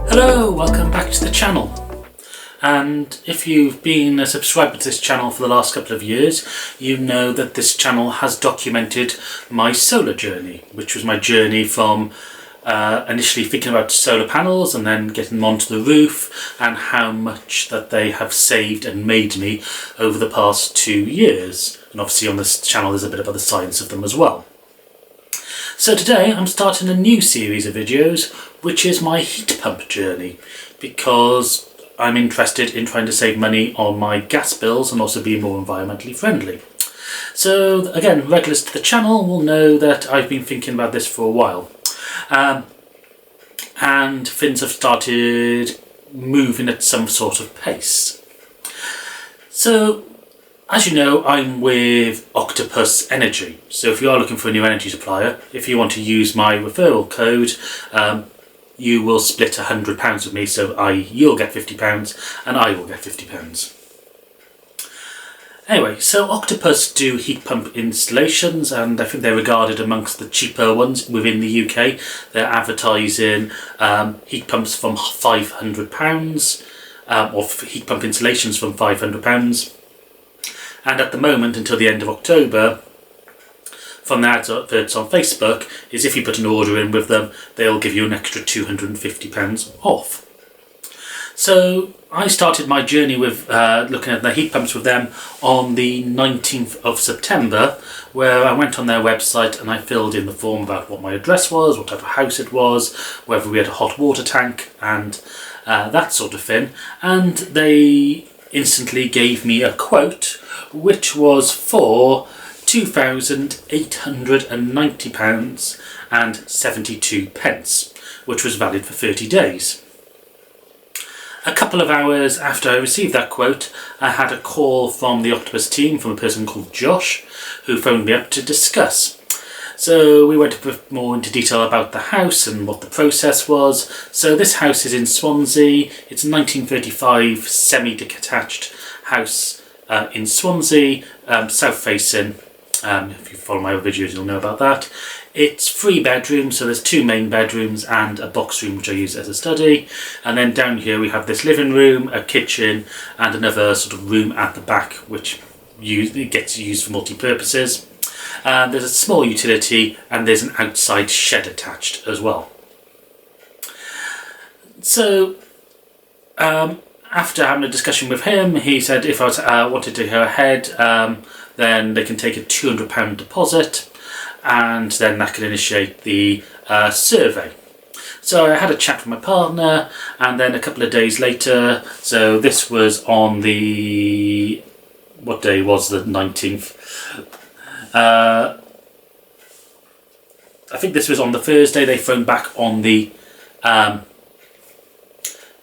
Hello, welcome back to the channel. And if you've been a subscriber to this channel for the last couple of years, you know that this channel has documented my solar journey, which was my journey from initially thinking about solar panels and then getting them onto the roof, and how much that they have saved and made me over the past 2 years. And obviously on this channel there's a bit about the science of them as well. So today I'm starting a new series of videos, which is my heat pump journey, because I'm interested in trying to save money on my gas bills and also be more environmentally friendly. So again, regulars to the channel will know that I've been thinking about this for a while. And things have started moving at some sort of pace. So, as you know, I'm with Octopus Energy. So if you are looking for a new energy supplier, if you want to use my referral code, you will split £100 with me, so you'll get £50 and I will get £50. Anyway, so Octopus do heat pump installations, and I think they're regarded amongst the cheaper ones within the UK. They're advertising heat pumps from £500, or heat pump installations from £500. And at the moment, until the end of October, from the adverts on Facebook, is if you put an order in with them, they'll give you an extra £250 off. So I started my journey with looking at the heat pumps with them on the 19th of September, where I went on their website and I filled in the form about what my address was, what type of house it was, whether we had a hot water tank, and that sort of thing. And they instantly gave me a quote, which was for £2,890.72, which was valid for 30 days. A couple of hours after I received that quote, I had a call from the Octopus team, from a person called Josh, who phoned me up to discuss. So we went a bit more into detail about the house and what the process was. So this house is in Swansea. It's a 1935 semi-detached house in Swansea, south facing. If you follow my other videos, you'll know about that. It's 3 bedrooms, so there's 2 main bedrooms and a box room which I use as a study. And then down here we have this living room, a kitchen, and another sort of room at the back which gets used for multi-purposes. There's a small utility, and there's an outside shed attached as well. So after having a discussion with him, he said if I wanted to go ahead, then they can take a £200 deposit, and then that can initiate the survey. So I had a chat with my partner, and then a couple of days later, so this was on the, what day was the 19th? I think this was on the Thursday. They phoned back on the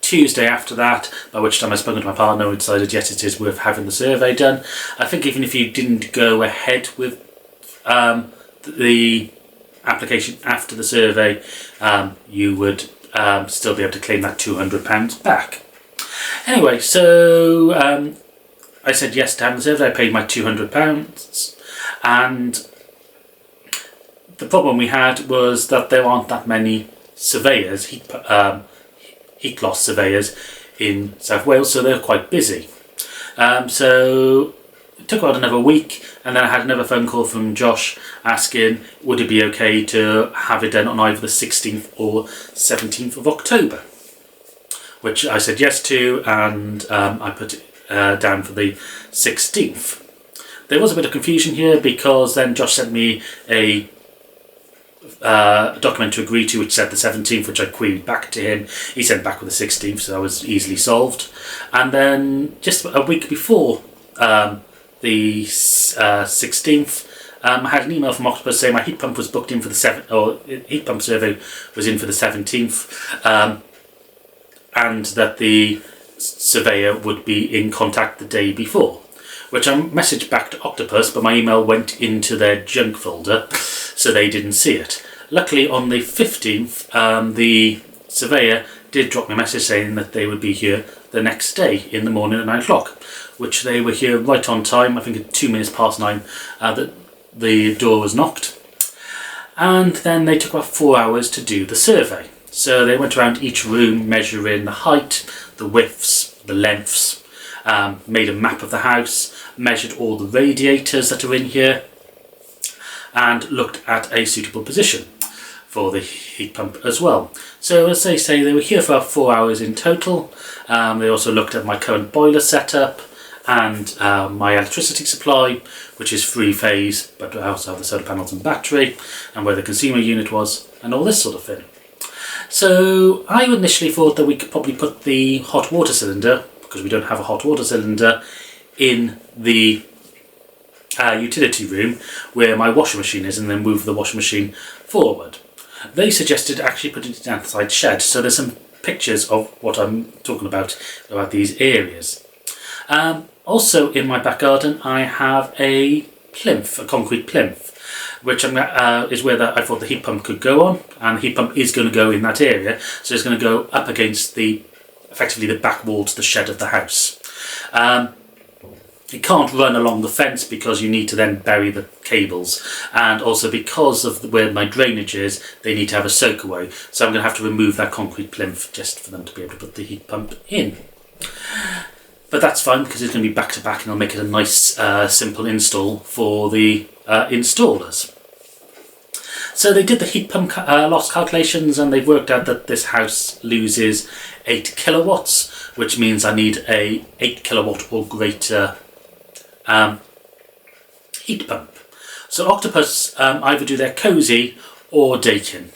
Tuesday after that, by which time I spoke to my partner and decided yes, it is worth having the survey done. I think even if you didn't go ahead with the application after the survey, you would still be able to claim that £200 back. Anyway, so I said yes to having the survey. I paid my £200, and the problem we had was that there aren't that many surveyors, heat loss surveyors in South Wales, so they're quite busy. So it took about another week, and then I had another phone call from Josh asking would it be okay to have it done on either the 16th or 17th of October, which I said yes to, and I put it down for the 16th. There was a bit of confusion here, because then Josh sent me a document to agree to which said the 17th, which I queried back to him. He sent back with the 16th, so that was easily solved. And then just a week before the 16th, I had an email from Octopus saying my heat pump was booked in for the heat pump survey was in for the 17th, and that the surveyor would be in contact the day before, which I messaged back to Octopus, but my email went into their junk folder, so they didn't see it. Luckily, on the 15th, the surveyor did drop me a message saying that they would be here the next day in the morning at 9 o'clock, which they were here right on time. I think at 2 minutes past 9 that the door was knocked. And then they took about 4 hours to do the survey. So they went around each room measuring the height, the widths, the lengths, made a map of the house, measured all the radiators that are in here, and looked at a suitable position for the heat pump as well. So as they say, they were here for about 4 hours in total. They also looked at my current boiler setup and my electricity supply, which is 3-phase, but I also have the solar panels and battery, and where the consumer unit was, and all this sort of thing. So I initially thought that we could probably put the hot water cylinder, because we don't have a hot water cylinder, in the utility room where my washing machine is, and then move the washing machine forward. They suggested actually putting it outside shed, so there's some pictures of what I'm talking about these areas. Also in my back garden I have a plinth, a concrete plinth, which is where I thought the heat pump could go on, and the heat pump is going to go in that area, so it's going to go up against effectively the back wall to the shed of the house. It can't run along the fence because you need to then bury the cables, and also because of where my drainage is, they need to have a soakaway, so I'm going to have to remove that concrete plinth just for them to be able to put the heat pump in. But that's fine because it's going to be back to back, and I'll make it a nice simple install for the installers. So they did the heat pump loss calculations, and they've worked out that this house loses 8 kilowatts, which means I need a 8 kilowatt or greater heat pump. So Octopus either do their Cozy or Dakin.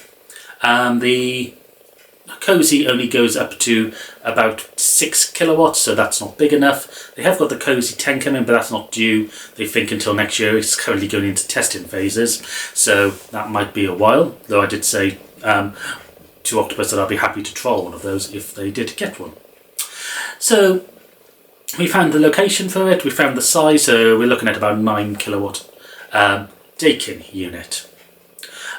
The Cozy only goes up to about 6 kilowatts, so that's not big enough. They have got the Cozy 10 coming, but that's not due, they think, until next year. It's currently going into testing phases, so that might be a while, though I did say to Octopus that I'd be happy to trial one of those if they did get one. So we found the location for it, we found the size, so we're looking at about 9 kilowatt Dakin unit.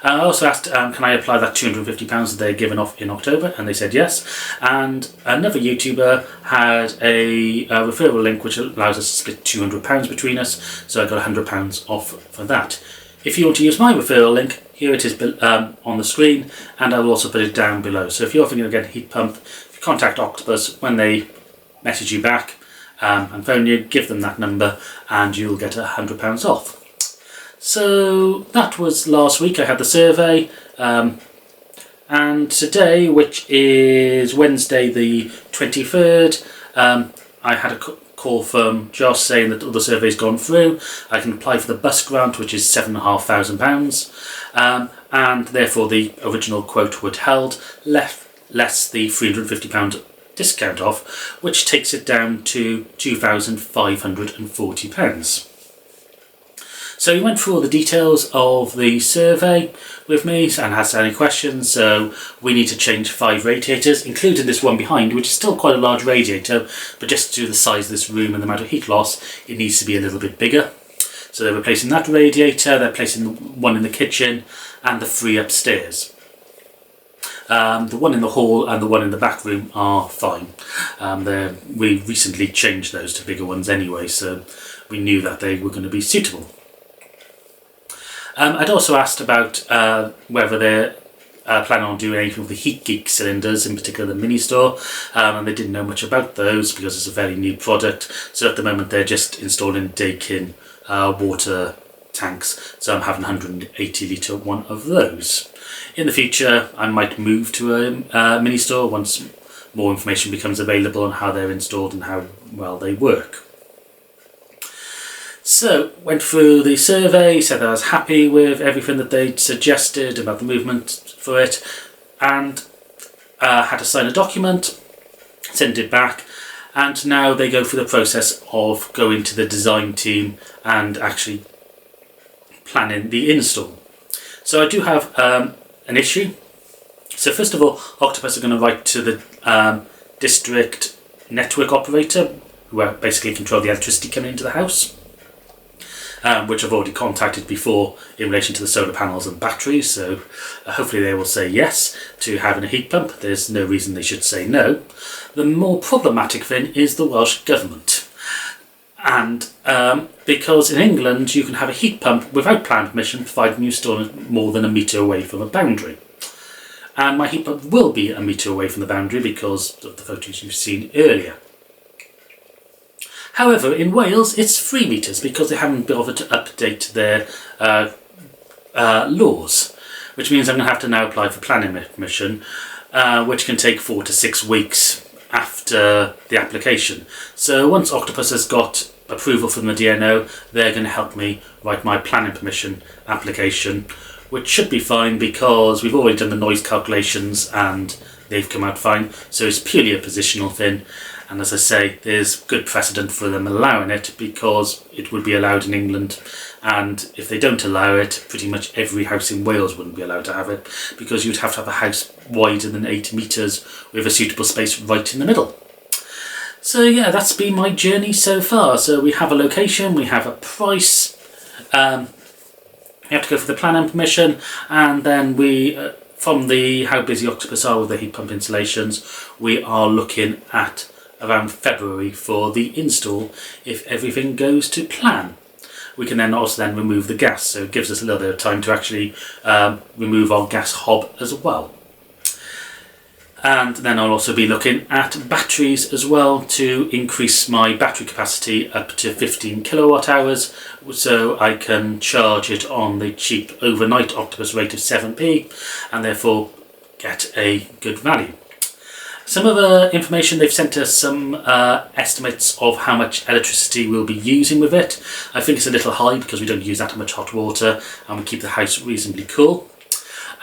I also asked, can I apply that £250 that they're giving off in October, and they said yes. And another YouTuber had a referral link which allows us to split £200 between us, so I got £100 off for that. If you want to use my referral link, here it is on the screen, and I will also put it down below. So if you're thinking of getting a heat pump, if you contact Octopus, when they message you back and phone you, give them that number and you'll get £100 off. So that was last week. I had the survey, and today, which is Wednesday the 23rd, I had a call from Josh saying that all the survey's gone through. I can apply for the bus grant, which is £7,500, and therefore the original quote would held, less the £350 discount off, which takes it down to £2,540. So he went through all the details of the survey with me and has any questions. So we need to change 5 radiators, including this one behind, which is still quite a large radiator, but just due to the size of this room and the amount of heat loss, it needs to be a little bit bigger. So they're replacing that radiator, they're placing the one in the kitchen and the 3 upstairs. The one in the hall and the one in the back room are fine. We recently changed those to bigger ones anyway, so we knew that they were going to be suitable. I'd also asked about whether they're planning on doing anything with the Heat Geek cylinders, in particular the mini store, and they didn't know much about those because it's a very new product. So at the moment they're just installing Dakin water tanks, so I'm having a 180 litre one of those. In the future I might move to a mini store once more information becomes available on how they're installed and how well they work. So, went through the survey, said that I was happy with everything that they'd suggested about the movement for it, and had to sign a document, send it back, and now they go through the process of going to the design team and actually planning the install. So I do have an issue. So first of all, Octopus are going to write to the district network operator, who basically control the electricity coming into the house. Which I've already contacted before in relation to the solar panels and batteries, so hopefully they will say yes to having a heat pump. There's no reason they should say no. The more problematic thing is the Welsh Government. And because in England you can have a heat pump without planning permission, providing you store it more than a metre away from a boundary. And my heat pump will be a metre away from the boundary because of the photos you've seen earlier. However, in Wales it's 3 metres because they haven't bothered to update their laws, which means I'm going to have to now apply for planning permission, which can take 4 to 6 weeks after the application. So once Octopus has got approval from the DNO, they're going to help me write my planning permission application, which should be fine because we've already done the noise calculations and they've come out fine. So it's purely a positional thing. And as I say, there's good precedent for them allowing it because it would be allowed in England. And if they don't allow it, pretty much every house in Wales wouldn't be allowed to have it because you'd have to have a house wider than 8 metres with a suitable space right in the middle. So yeah, that's been my journey so far. So we have a location, we have a price, we have to go for the planning permission, and then we, from the how busy Octopus are with the heat pump installations, we are looking at around February for the install if everything goes to plan. We can then also remove the gas, so it gives us a little bit of time to actually remove our gas hob as well. And then I'll also be looking at batteries as well to increase my battery capacity up to 15 kilowatt hours so I can charge it on the cheap overnight Octopus rate of 7p and therefore get a good value. Some other information, they've sent us some estimates of how much electricity we'll be using with it. I think it's a little high because we don't use that much hot water and we keep the house reasonably cool.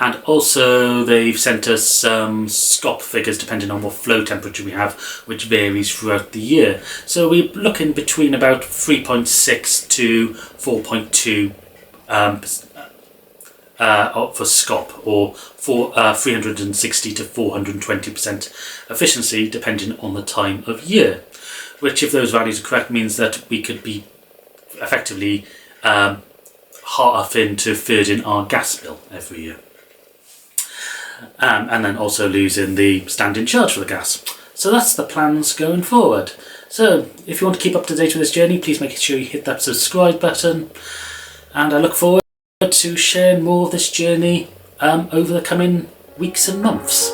And also they've sent us some SCOP figures depending on what flow temperature we have, which varies throughout the year. So we're looking between about 3.6 to 4.2 for SCOP, or for 360 to 420% efficiency depending on the time of year, which if those values are correct means that we could be effectively half into thirding our gas bill every year. And then also losing the standing charge for the gas. So that's the plans going forward. So if you want to keep up to date with this journey, please make sure you hit that subscribe button, and I look forward to sharing more of this journey over the coming weeks and months.